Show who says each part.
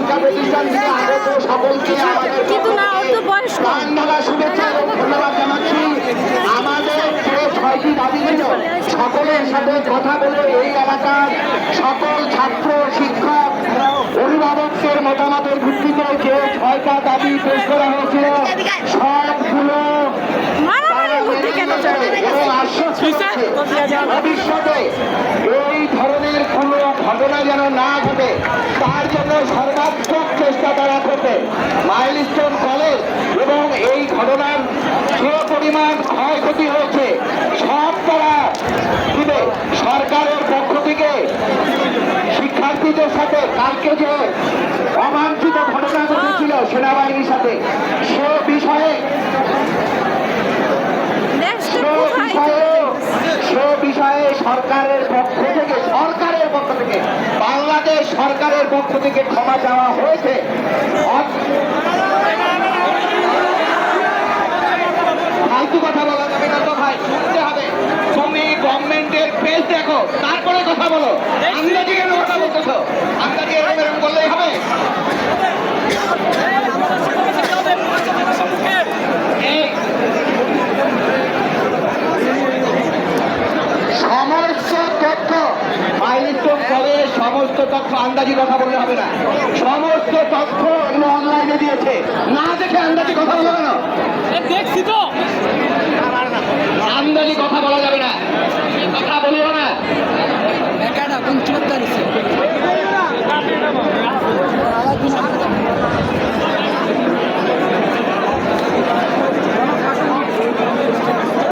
Speaker 1: শিক্ষা প্রতিষ্ঠান থেকে আগত সকলকে আমাদের শুভেচ্ছা এবং ধন্যবাদ জানাচ্ছি। আমাদের যে 6টি দাবি ছিল সকলের সাথে কথা বলে এই এলাকার সকল ছাত্র শিক্ষক অভিভাবকদের মতামতের ভিত্তিতে যে 6টা দাবি পেশ করা হয়েছিল সবগুলো ভবিষ্যতে এই ধরনের কোন ঘটনা যেন না ঘটে তার জন্য সর্বাত্মক চেষ্টা তারা করবে। মাইলস্টোন কলেজ এবং এই ঘটনার যে পরিমাণ ক্ষয়ক্ষতি হয়েছে সব তারা দিবে। সরকারের পক্ষ থেকে শিক্ষার্থীদের সাথে কালকে যে অবাঞ্ছিত ঘটনা ঘটেছিল সেনাবাহিনীর সাথে সে বিষয়ে সরকারের পক্ষ থেকে বাংলাদেশ সরকারের পক্ষ থেকে ক্ষমা চাওয়া হয়েছে। ফালতু কথা বলা যাবে না তো ভাই, শুনতে হবে। তুমি গভর্নমেন্টের পেজ দেখো তারপরে কথা বলো। আন্দাজি কেন কথা বলতেছো? আন্দাজি এরকম করলেই হবে? সমস্ত তথ্য মাইলস্টোন কলেজ সমস্ত তথ্য আন্দাজি কথা বললে হবে না। সমস্ত তথ্য এগুলো অনলাইনে দিয়েছে, না দেখে আন্দাজি কথা বলবে না।
Speaker 2: দেখছি তো।